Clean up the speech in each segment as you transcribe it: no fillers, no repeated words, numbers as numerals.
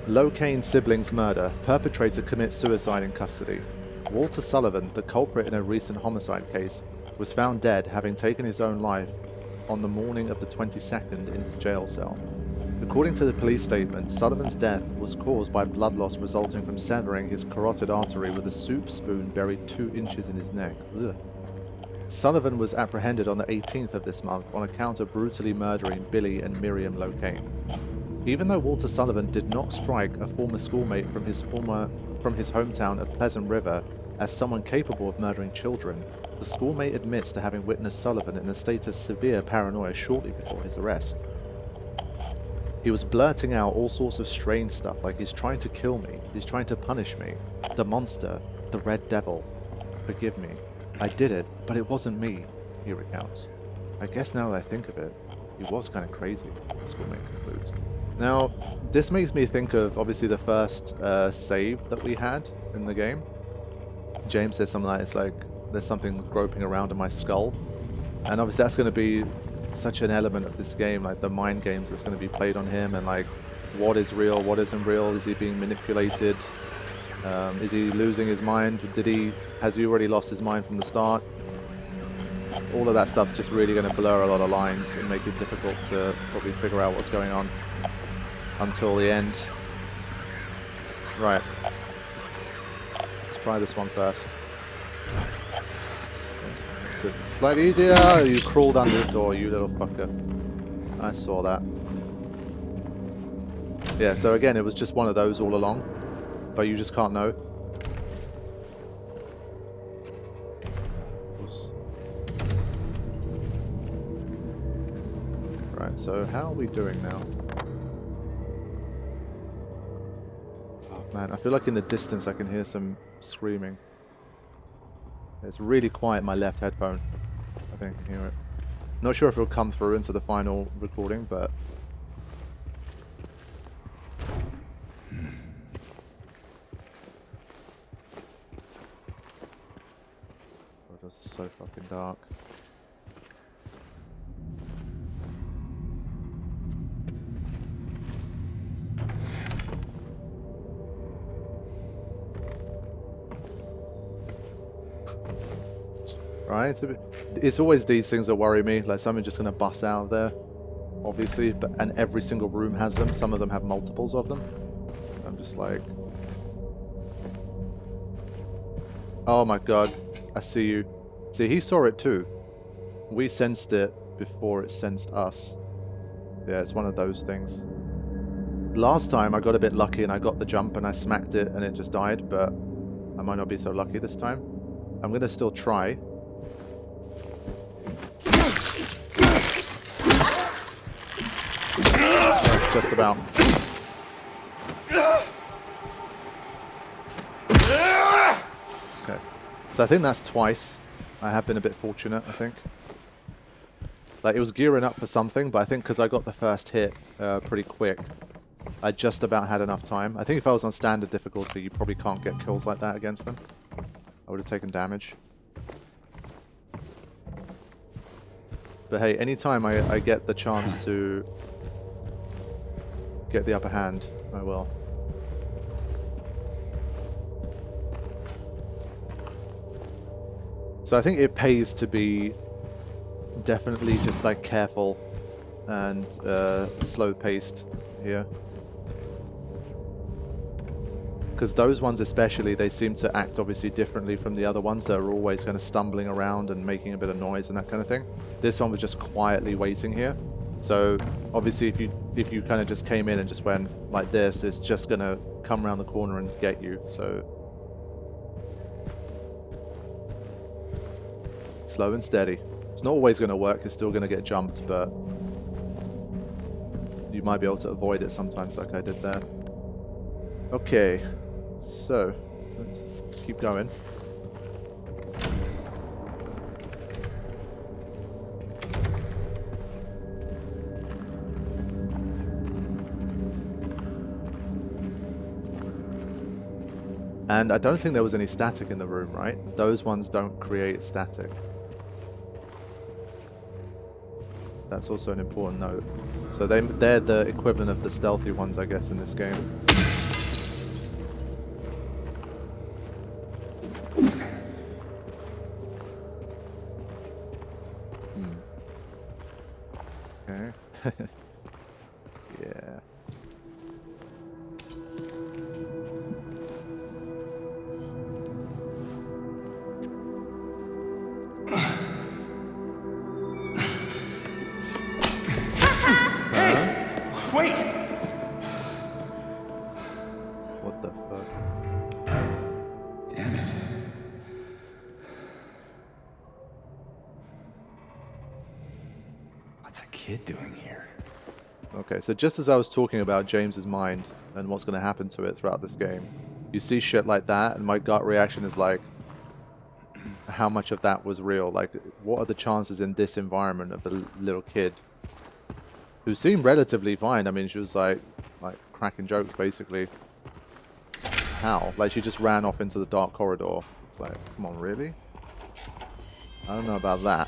Locane siblings murder. Perpetrator commits suicide in custody. Walter Sullivan, the culprit in a recent homicide case, was found dead, having taken his own life on the morning of the 22nd in his jail cell. According to the police statement, Sullivan's death was caused by blood loss resulting from severing his carotid artery with a soup spoon buried 2 inches in his neck. Ugh. Sullivan was apprehended on the 18th of this month on account of brutally murdering Billy and Miriam Locane. Even though Walter Sullivan did not strike a former schoolmate from his hometown of Pleasant River as someone capable of murdering children, the schoolmate admits to having witnessed Sullivan in a state of severe paranoia shortly before his arrest. He was blurting out all sorts of strange stuff like he's trying to kill me, he's trying to punish me, the monster, the red devil, forgive me. I did it, but it wasn't me, he recounts. I guess now that I think of it, he was kind of crazy, the schoolmate concludes. Now, this makes me think of, obviously, the first save that we had in the game. James says something like, it's like, there's something groping around in my skull. And obviously that's going to be such an element of this game, like the mind games that's going to be played on him, and like, what is real, what isn't real, is he being manipulated? Is he losing his mind? Has he already lost his mind from the start? All of that stuff's just really going to blur a lot of lines and make it difficult to probably figure out what's going on until the end. Right. Let's try this one first. It's slightly easier. You crawled under the door, you little fucker. I saw that. Yeah, so again, it was just one of those all along. But you just can't know. Right, so how are we doing now? Oh man, I feel like in the distance I can hear some screaming. It's really quiet in my left headphone. I think I can hear it. Not sure if it'll come through into the final recording, but... It's so fucking dark. Right? It's always these things that worry me, like something just gonna bust out of there, obviously, and every single room has them. Some of them have multiples of them. I'm just like... Oh my god, I see you. See, he saw it too. We sensed it before it sensed us. Yeah, it's one of those things. Last time I got a bit lucky and I got the jump and I smacked it and it just died, but I might not be so lucky this time. I'm gonna still try. Yeah, just about. Okay. So I think that's twice. I have been a bit fortunate, I think. Like, it was gearing up for something, but I think because I got the first hit pretty quick, I just about had enough time. I think if I was on standard difficulty, you probably can't get kills like that against them. I would have taken damage. But hey, anytime I get the chance to get the upper hand, I will. So I think it pays to be definitely just like careful and slow-paced here. Because those ones especially, they seem to act obviously differently from the other ones that are always kind of stumbling around and making a bit of noise and that kind of thing. This one was just quietly waiting here. So obviously if you kind of just came in and just went like this, it's just going to come around the corner and get you. So slow and steady. It's not always going to work, you're still going to get jumped, but you might be able to avoid it sometimes like I did there. Okay, so let's keep going. And I don't think there was any static in the room, right? Those ones don't create static. That's also an important note. So they're the equivalent of the stealthy ones, I guess, in this game. Remake! What the fuck? Damn it. What's a kid doing here? Okay, so just as I was talking about James's mind and what's going to happen to it throughout this game, you see shit like that, and my gut reaction is like, how much of that was real? Like, what are the chances in this environment of a little kid who seemed relatively fine? I mean, she was like cracking jokes, basically. How? Like, she just ran off into the dark corridor. It's like, come on, really? I don't know about that.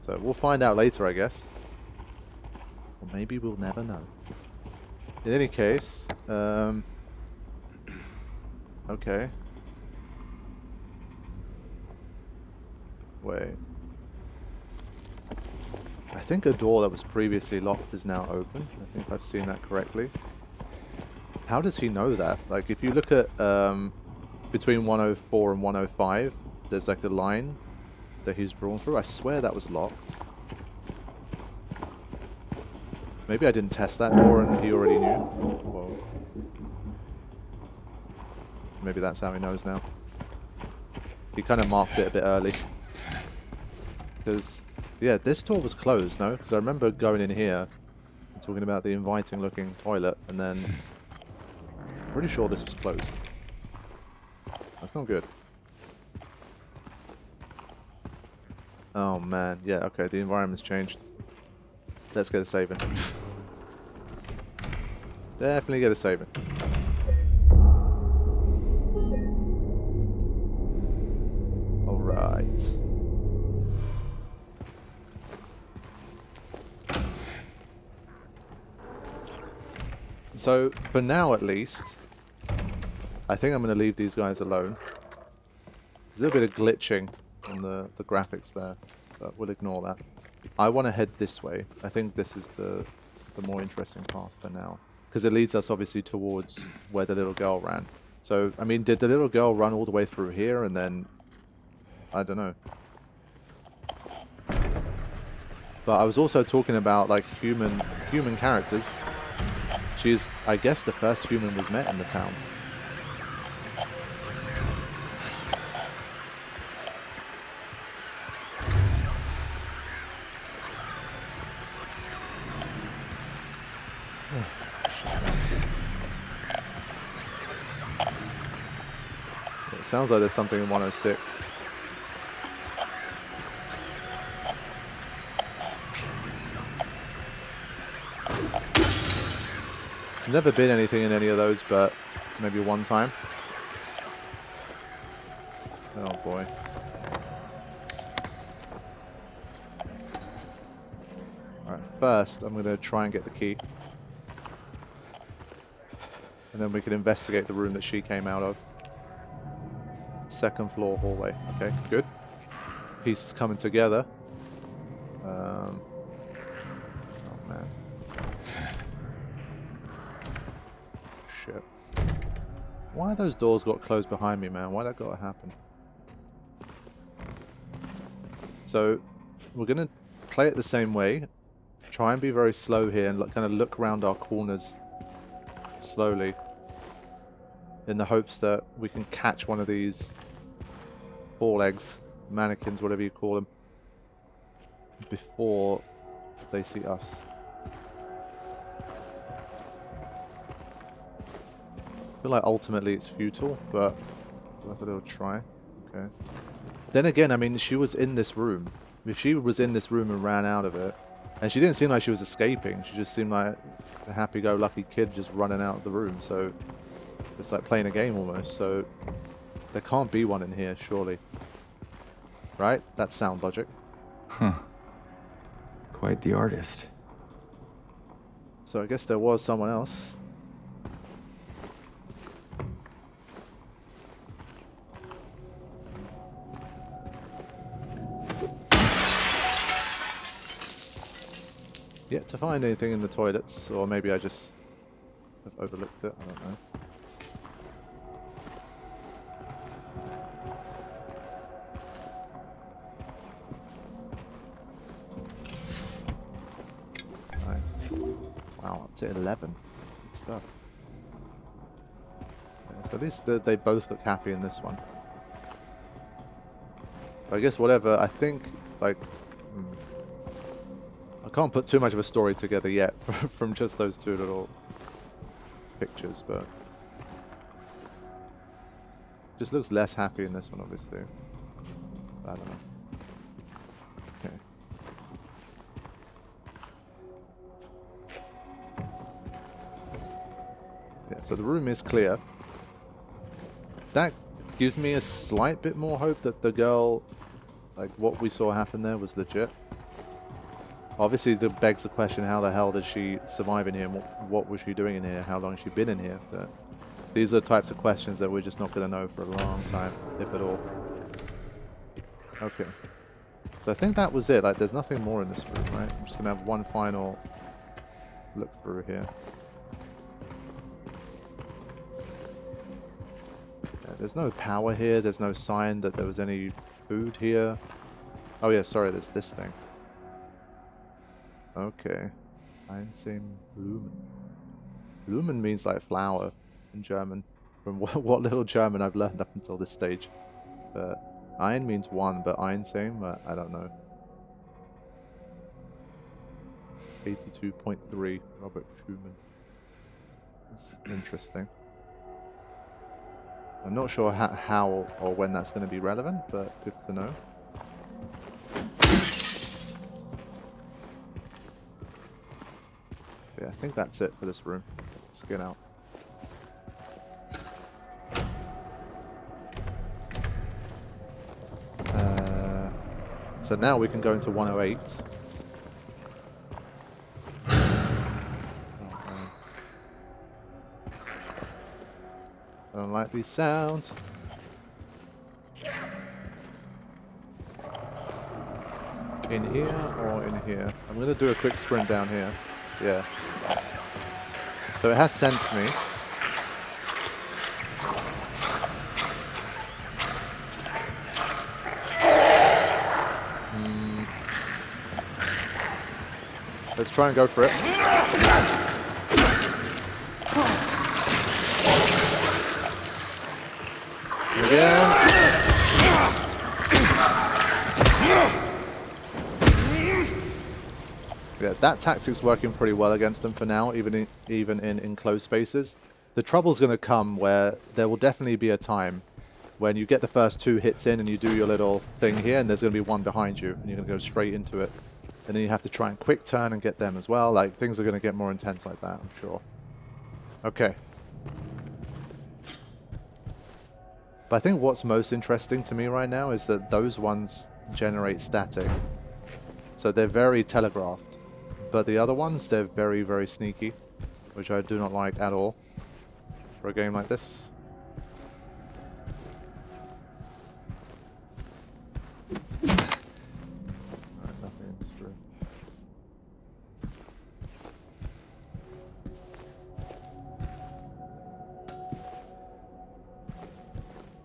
So we'll find out later, I guess. Or maybe we'll never know. In any case, okay. Wait. I think a door that was previously locked is now open. I think I've seen that correctly. How does he know that? Like, if you look at between 104 and 105, there's like a line that he's drawn through. I swear that was locked. Maybe I didn't test that door and he already knew. Whoa. Maybe that's how he knows now. He kind of marked it a bit early. Because, yeah, this door was closed, no? Because I remember going in here and talking about the inviting looking toilet, and then I'm pretty sure this was closed. That's not good. Oh man, yeah, okay, the environment's changed. Let's get a saving. Definitely get a saving. Alright. So, for now at least, I think I'm going to leave these guys alone. There's a little bit of glitching on the graphics there, but we'll ignore that. I want to head this way. I think this is the more interesting path for now. Because it leads us obviously towards where the little girl ran. So, I mean, did the little girl run all the way through here and then... I don't know. But I was also talking about, like, human characters. She's, I guess, the first human we've met in the town. It sounds like there's something in 106. Never been anything in any of those, but maybe one time. Oh boy. Alright, first I'm going to try and get the key. And then we can investigate the room that she came out of. Second floor hallway. Okay, good. Pieces coming together. Oh man. Shit. Why are those doors got closed behind me, man? Why that got to happen? So, we're going to play it the same way. Try and be very slow here and kind of look around our corners slowly. In the hopes that we can catch one of these ball eggs, mannequins, whatever you call them, before they see us. I feel like ultimately it's futile, but we'll have a little try. Okay. Then again, I mean, she was in this room. If she was in this room and ran out of it, and she didn't seem like she was escaping, she just seemed like a happy-go-lucky kid just running out of the room, so it's like playing a game almost, so there can't be one in here, surely. Right? That's sound logic. Huh. Quite the artist. So I guess there was someone else. Yet to find anything in the toilets, or maybe I just have overlooked it, I don't know. Wow, up to 11. Good stuff. Yeah, so at least they both look happy in this one. But I guess whatever, I think, like... I can't put too much of a story together yet from just those two little pictures, but... Just looks less happy in this one, obviously. I don't know. Okay. Yeah, so the room is clear. That gives me a slight bit more hope that the girl, like what we saw happen there, was legit. Obviously, that begs the question, how the hell did she survive in here? And what was she doing in here? How long has she been in here? But these are the types of questions that we're just not going to know for a long time, if at all. Okay. So I think that was it. Like, there's nothing more in this room, right? I'm just going to have one final look through here. Yeah, there's no power here. There's no sign that there was any food here. Oh yeah, sorry, there's this thing. Okay. Einsame Blumen. Blumen means like flower in German. From what little German I've learned up until this stage. But Ein means one, but Einsame, I don't know. 82.3, Robert Schumann. That's interesting. I'm not sure how or when that's going to be relevant, but good to know. Yeah, I think that's it for this room. Let's get out. So now we can go into 108. I don't like these sounds. In here or in here? I'm going to do a quick sprint down here. Yeah. So it has sensed me. Let's try and go for it. Again. Yeah, that tactic's working pretty well against them for now, even in enclosed spaces. The trouble's going to come where there will definitely be a time when you get the first 2 hits in and you do your little thing here, and there's going to be one behind you, and you're going to go straight into it. And then you have to try and quick turn and get them as well. Like, things are going to get more intense like that, I'm sure. Okay. But I think what's most interesting to me right now is that those ones generate static. So they're very telegraphed. But the other ones, they're very, very sneaky. Which I do not like at all for a game like this. Alright, nothing in this room.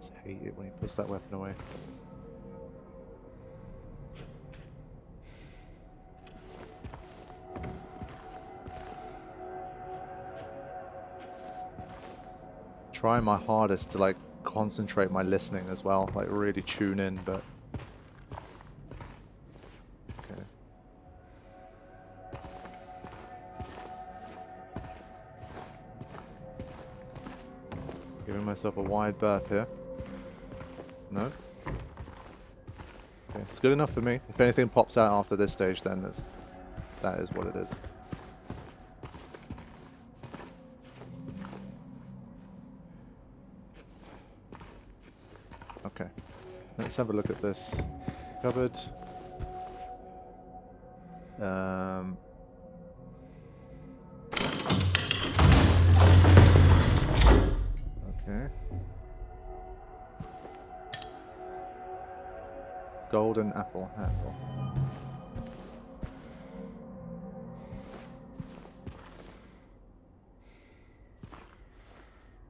I hate it when he puts that weapon away. Trying my hardest to like concentrate my listening as well, like really tune in, but okay. Giving myself a wide berth here. No. Okay, it's good enough for me. If anything pops out after this stage, then that is what it is. Okay, let's have a look at this cupboard. Okay. Golden apple handle.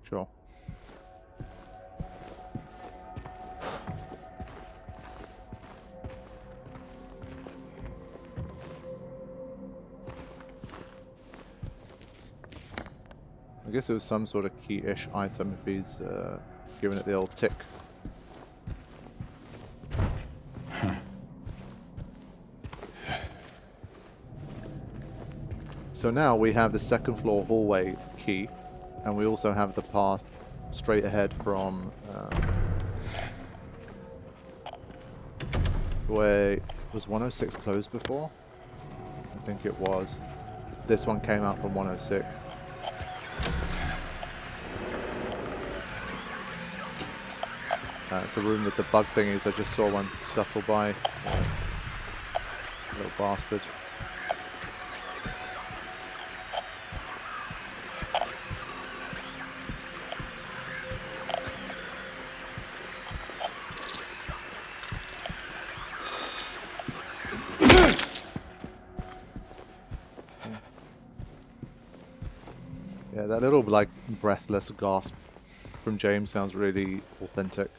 Sure. I guess it was some sort of key-ish item if he's giving it the old tick. So now we have the second floor hallway key, and we also have the path straight ahead from where was 106 closed before? I think it was. This one came out from 106. It's a room with the bug thingies. I just saw one scuttle by. Little bastard. Yeah, that little like breathless gasp from James sounds really authentic.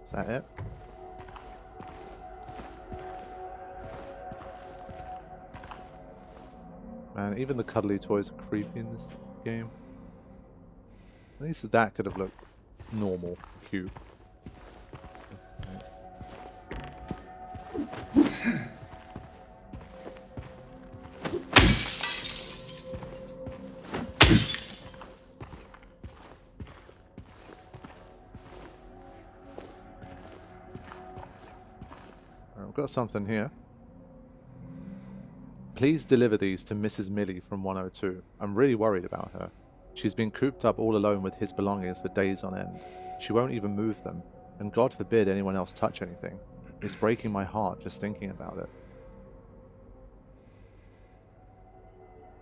Is that it? Man, even the cuddly toys are creepy in this game. At least that could have looked normal, cute. I've got something here. Please deliver these to Mrs. Millie from 102. I'm really worried about her. She's been cooped up all alone with his belongings for days on end. She won't even move them, and God forbid anyone else touch anything. It's breaking my heart just thinking about it.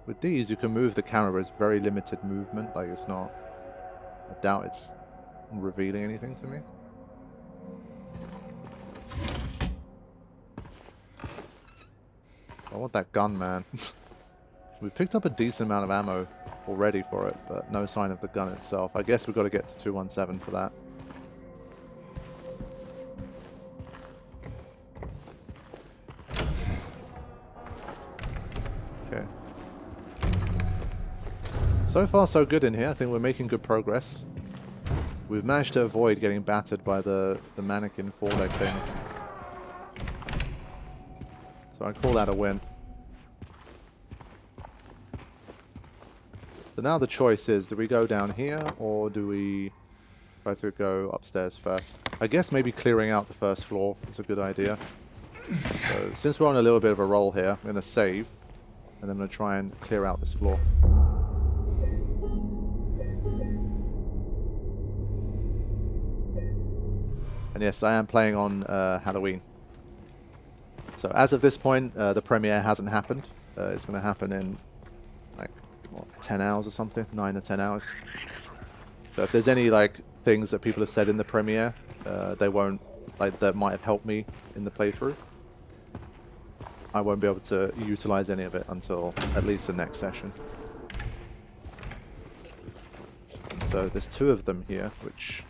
With these, you can move the camera, but it's very limited movement. Like, it's not... I doubt it's revealing anything to me. I want that gun, man. We've picked up a decent amount of ammo already for it, but no sign of the gun itself. I guess we've got to get to 217 for that. Okay. So far, so good in here. I think we're making good progress. We've managed to avoid getting battered by the mannequin four-leg things. So I call that a win. So now the choice is, do we go down here or do we try to go upstairs first? I guess maybe clearing out the first floor is a good idea. So since we're on a little bit of a roll here, I'm going to save and then I'm going to try and clear out this floor. And yes, I am playing on Halloween. So as of this point, the premiere hasn't happened. It's going to happen in like what, 10 hours or something, 9 or 10 hours. So if there's any like things that people have said in the premiere, they won't, like, that might have helped me in the playthrough, I won't be able to utilize any of it until at least the next session. So there's 2 of them here, which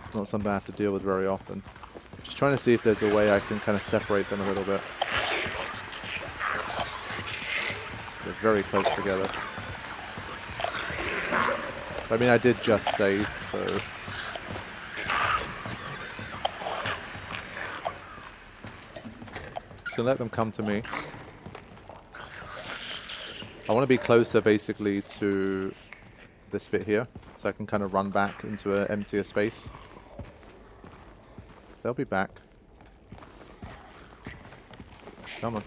is not something I have to deal with very often. Just trying to see if there's a way I can kind of separate them a little bit. They're very close together. I mean, I did just save, so... Just gonna let them come to me. I want to be closer, basically, to this bit here, so I can kind of run back into an emptier space. They'll be back. Come on.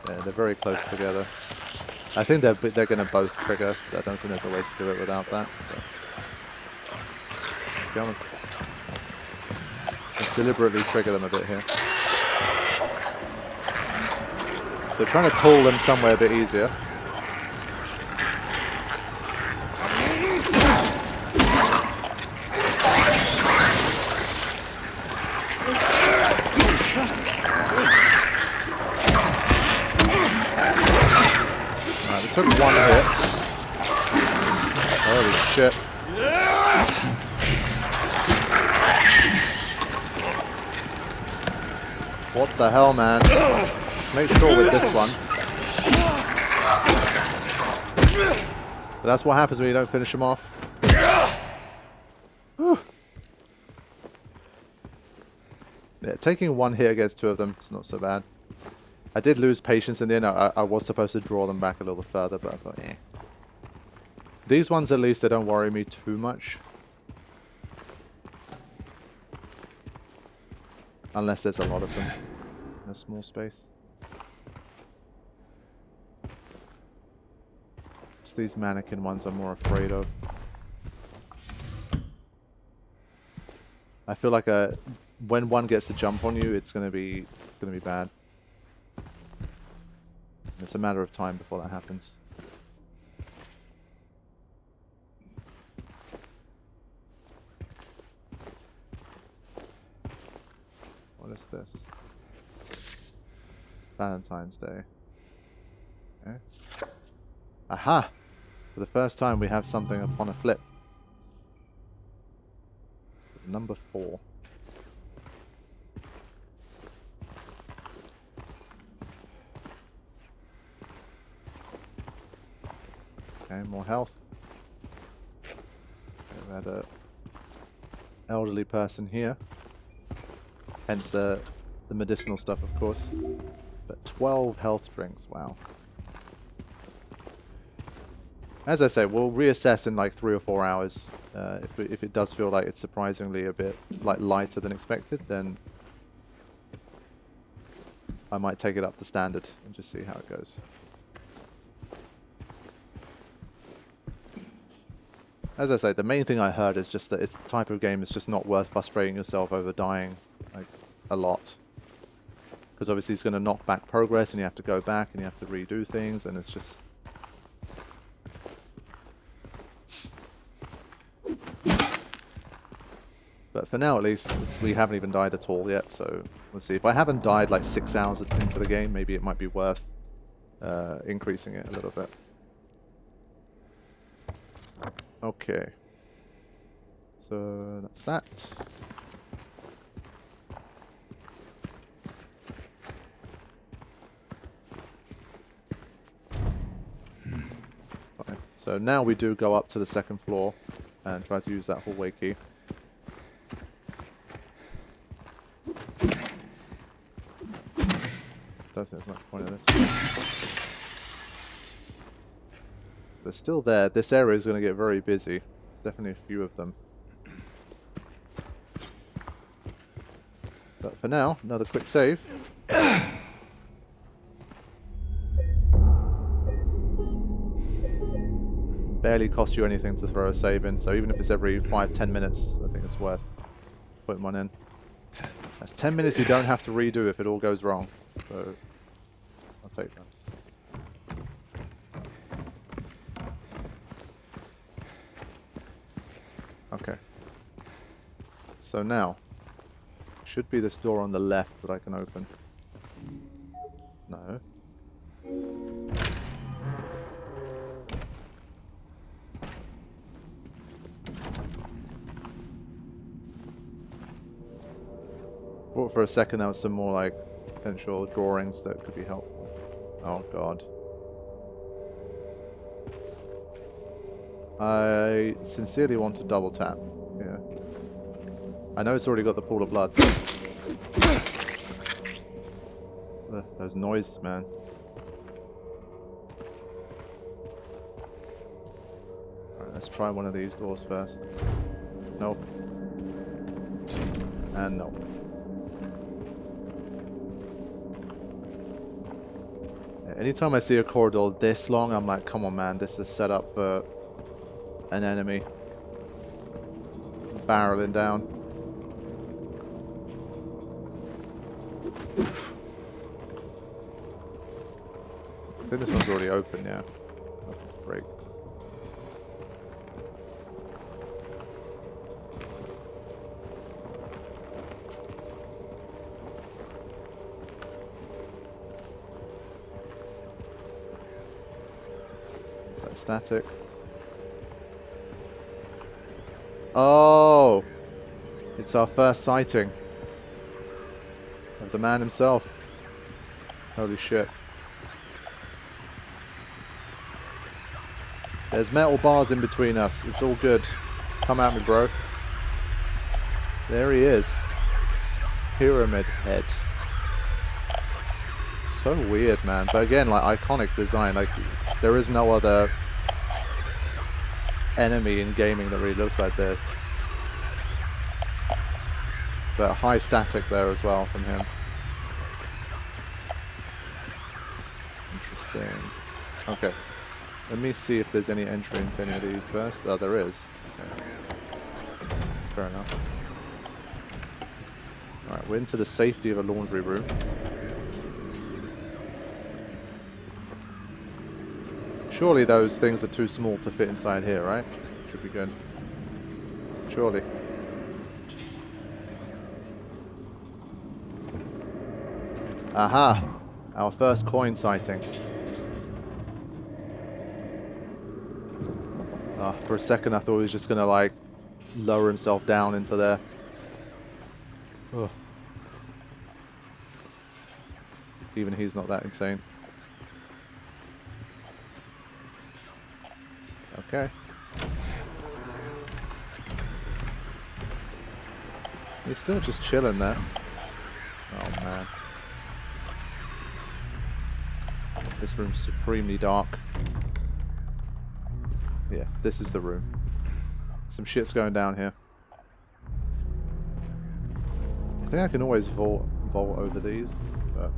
Yeah, they're very close together. I think they're going to both trigger. I don't think there's a way to do it without that. But. Come on. Let's deliberately trigger them a bit here. So trying to pull them somewhere a bit easier. We took one hit. Holy shit. What the hell, man? Let's make sure with this one. But that's what happens when you don't finish them off. Whew. Yeah, taking one hit against two of them is not so bad. I did lose patience in the end. I was supposed to draw them back a little further, but I thought, eh. These ones, at least, they don't worry me too much. Unless there's a lot of them in a small space. It's these mannequin ones I'm more afraid of. I feel like when one gets to jump on you, it's gonna be bad. It's a matter of time before that happens. What is this? Valentine's Day. Okay. Aha! For the first time we have something upon a flip. Number 4. Okay, more health. Okay, we had a elderly person here. Hence the medicinal stuff, of course. But 12 health drinks, wow. As I say, we'll reassess in like 3 or 4 hours. If it does feel like it's surprisingly a bit like lighter than expected, then I might take it up to standard and just see how it goes. As I say, the main thing I heard is just that it's the type of game it's just not worth frustrating yourself over dying like a lot. Because obviously it's going to knock back progress and you have to go back and you have to redo things and it's just... But for now at least, we haven't even died at all yet, so we'll see. If I haven't died like 6 hours into the game, maybe it might be worth increasing it a little bit. Okay. So that's that. Fine. So now we do go up to the 2nd floor and try to use that hallway key. Don't think there's much point in this. They're still there. This area is going to get very busy. Definitely a few of them. But for now, another quick save. Barely cost you anything to throw a save in, so even if it's every 5-10 minutes, I think it's worth putting one in. That's 10 minutes you don't have to redo if it all goes wrong. So, I'll take that. Okay. So now, should be this door on the left that I can open. No. Thought for a second there was some more like potential drawings that could be helpful. Oh god. I sincerely want to double tap. Yeah. I know it's already got the pool of blood. Those noises, man. Alright, let's try one of these doors first. Nope. And nope. Yeah, anytime I see a corridor this long, I'm like, come on man, this is set up for an enemy barreling down. I think this one's already open, yeah. Nothing to break. Is that static? Oh! It's our first sighting of the man himself. Holy shit. There's metal bars in between us. It's all good. Come at me, bro. There he is. Pyramid head. So weird, man. But again, like, iconic design. Like, there is no other enemy in gaming that really looks like this. But high static there as well from him. Interesting. Okay. Let me see if there's any entry into any of these first. Oh, there is. Okay. Fair enough. Alright, we're into the safety of a laundry room. Surely those things are too small to fit inside here, right? Should be good. Surely. Aha! Our first coin sighting. For a second I thought he was just gonna, like, lower himself down into there. Ugh. Even he's not that insane. Okay. He's still just chilling there. Oh man. This room's supremely dark. Yeah, this is the room. Some shit's going down here. I think I can always vault over these, but...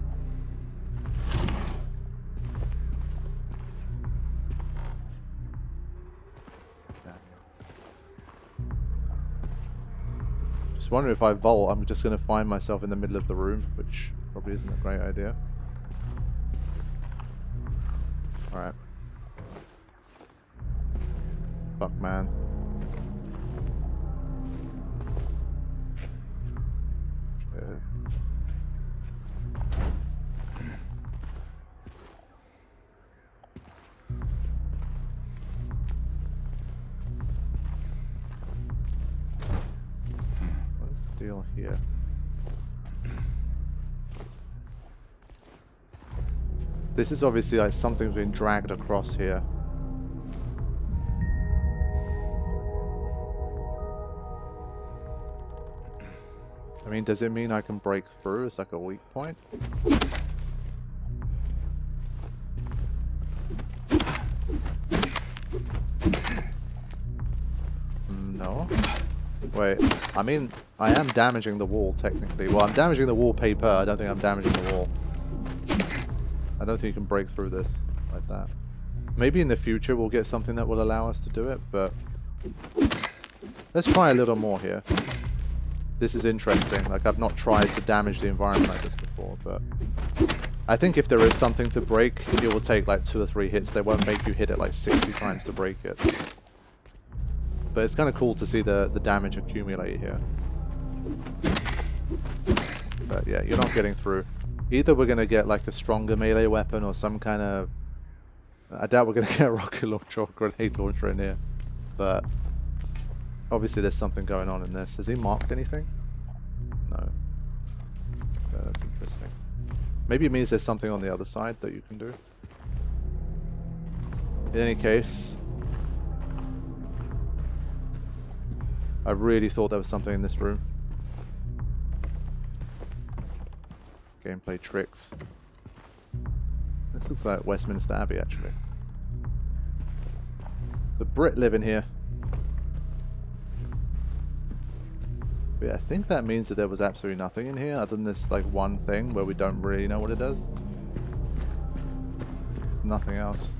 Just wondering if I vault, I'm just going to find myself in the middle of the room, which probably isn't a great idea. Alright. Fuck, man. Shit. What is the deal here? This is obviously like something's been dragged across here. I mean, does it mean I can break through? It's like a weak point? No. Wait, I mean, I am damaging the wall, technically. Well, I'm damaging the wallpaper. I don't think I'm damaging the wall. I don't think you can break through this like that. Maybe in the future we'll get something that will allow us to do it, but... Let's try a little more here. This is interesting. Like, I've not tried to damage the environment like this before, but... I think if there is something to break, it will take like 2 or 3 hits. They won't make you hit it like 60 times to break it. But it's kind of cool to see the damage accumulate here. But yeah, you're not getting through. Either we're going to get like a stronger melee weapon or some kind of... I doubt we're going to get a rocket launcher or grenade launcher in here. But obviously there's something going on in this. Has he marked anything? No. That's interesting. Maybe it means there's something on the other side that you can do. In any case, I really thought there was something in this room. Gameplay tricks. This looks like Westminster Abbey, actually. There's a Brit living here. But yeah, I think that means that there was absolutely nothing in here other than this like one thing where we don't really know what it does. There's nothing else.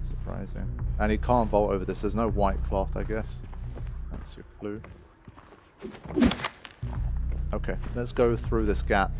Surprising. And he can't vault over this. There's no white cloth, I guess. That's your clue. Okay, let's go through this gap.